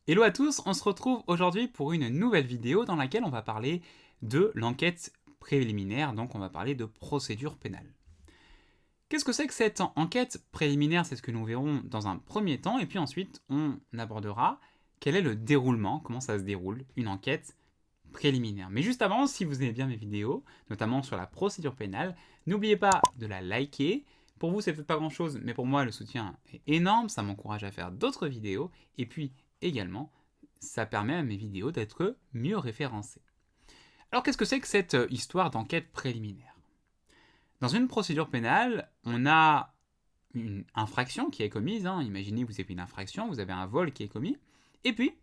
Hello à tous, on se retrouve aujourd'hui pour une nouvelle vidéo dans laquelle on va parler de l'enquête préliminaire, donc on va parler de procédure pénale. Qu'est-ce que c'est que cette enquête préliminaire? C'est ce que nous verrons dans un premier temps, et puis ensuite on abordera quel est le déroulement, comment ça se déroule, une enquête préliminaire. Mais juste avant, si vous aimez bien mes vidéos, notamment sur la procédure pénale, n'oubliez pas de la liker. Pour vous, c'est peut-être pas grand-chose, mais pour moi, le soutien est énorme, ça m'encourage à faire d'autres vidéos, et puis également, ça permet à mes vidéos d'être mieux référencées. Alors qu'est-ce que c'est que cette histoire d'enquête préliminaire? Dans une procédure pénale, on a une infraction qui est commise, imaginez vous avez une infraction, vous avez un vol qui est commis, et puis,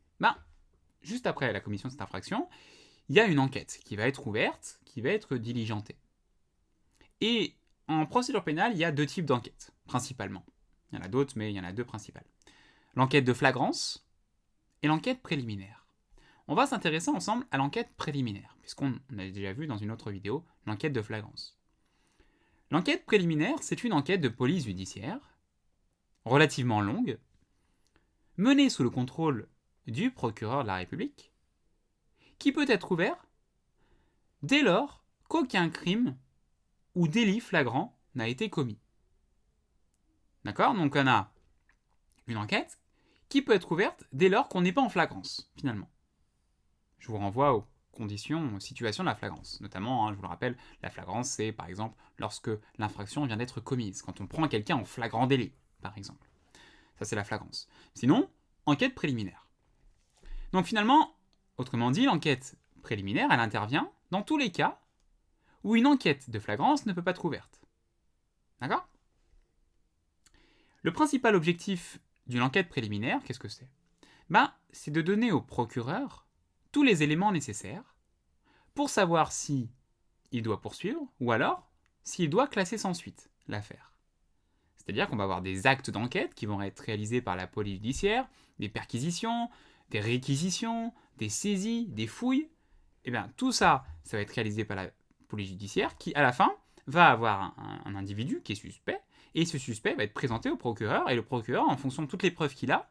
juste après la commission de cette infraction, il y a une enquête qui va être ouverte, qui va être diligentée. Et en procédure pénale, il y a deux types d'enquêtes, principalement. Il y en a d'autres, mais il y en a deux principales. L'enquête de flagrance et l'enquête préliminaire. On va s'intéresser ensemble à l'enquête préliminaire, puisqu'on a déjà vu dans une autre vidéo l'enquête de flagrance. L'enquête préliminaire, c'est une enquête de police judiciaire, relativement longue, menée sous le contrôle du procureur de la République, qui peut être ouverte dès lors qu'aucun crime ou délit flagrant n'a été commis. D'accord? Donc on a une enquête qui peut être ouverte dès lors qu'on n'est pas en flagrance, finalement. Je vous renvoie aux conditions, aux situations de la flagrance. Notamment, je vous le rappelle, la flagrance, c'est par exemple lorsque l'infraction vient d'être commise, quand on prend quelqu'un en flagrant délit, par exemple. Ça, c'est la flagrance. Sinon, enquête préliminaire. Donc finalement, autrement dit, l'enquête préliminaire, elle intervient dans tous les cas où une enquête de flagrance ne peut pas être ouverte. D'accord? Le principal objectif d'une enquête préliminaire, qu'est-ce que c'est? C'est de donner au procureur tous les éléments nécessaires pour savoir si il doit poursuivre ou alors s'il doit classer sans suite l'affaire. C'est-à-dire qu'on va avoir des actes d'enquête qui vont être réalisés par la police judiciaire, des perquisitions, des réquisitions, des saisies, des fouilles. Et bien tout ça, ça va être réalisé par la police judiciaire qui, à la fin, va avoir un individu qui est suspect, et ce suspect va être présenté au procureur, et le procureur, en fonction de toutes les preuves qu'il a,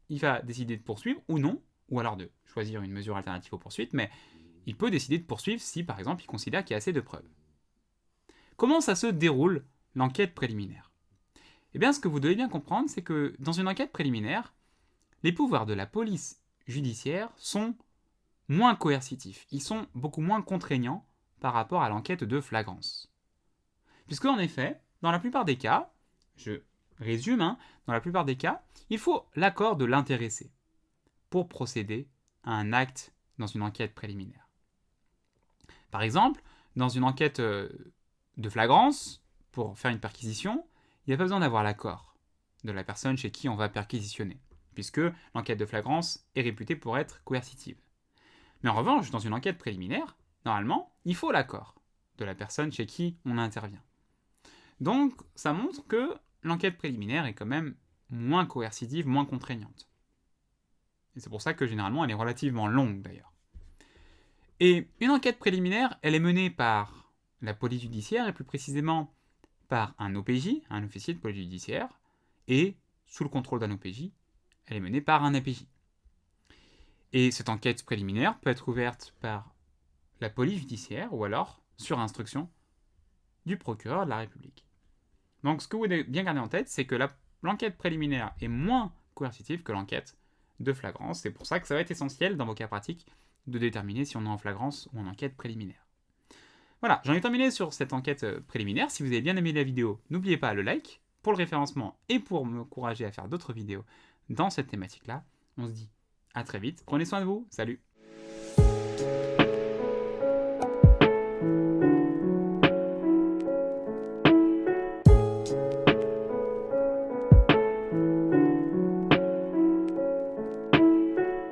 il va décider de poursuivre ou non, ou alors de choisir une mesure alternative aux poursuites, mais il peut décider de poursuivre si, par exemple, il considère qu'il y a assez de preuves. Comment ça se déroule, l'enquête préliminaire? Eh bien, ce que vous devez bien comprendre, c'est que dans une enquête préliminaire, les pouvoirs de la police judiciaire sont moins coercitifs, ils sont beaucoup moins contraignants par rapport à l'enquête de flagrance. Puisque, en effet, dans la plupart des cas, je résume, dans la plupart des cas, il faut l'accord de l'intéressé pour procéder à un acte dans une enquête préliminaire. Par exemple, dans une enquête de flagrance, pour faire une perquisition, il n'y a pas besoin d'avoir l'accord de la personne chez qui on va perquisitionner, puisque l'enquête de flagrance est réputée pour être coercitive. Mais en revanche, dans une enquête préliminaire, normalement, il faut l'accord de la personne chez qui on intervient. Donc, ça montre que l'enquête préliminaire est quand même moins coercitive, moins contraignante. Et c'est pour ça que généralement, elle est relativement longue d'ailleurs. Et une enquête préliminaire, elle est menée par la police judiciaire, et plus précisément par un OPJ, un officier de police judiciaire, et sous le contrôle d'un OPJ, elle est menée par un APJ. Et cette enquête préliminaire peut être ouverte par la police judiciaire, ou alors sur instruction du procureur de la République. Donc ce que vous devez bien garder en tête, c'est que l'enquête préliminaire est moins coercitive que l'enquête de flagrance. C'est pour ça que ça va être essentiel dans vos cas pratiques de déterminer si on est en flagrance ou en enquête préliminaire. Voilà, j'en ai terminé sur cette enquête préliminaire. Si vous avez bien aimé la vidéo, n'oubliez pas le like pour le référencement et pour m'encourager à faire d'autres vidéos dans cette thématique-là. On se dit à très vite. Prenez soin de vous. Salut!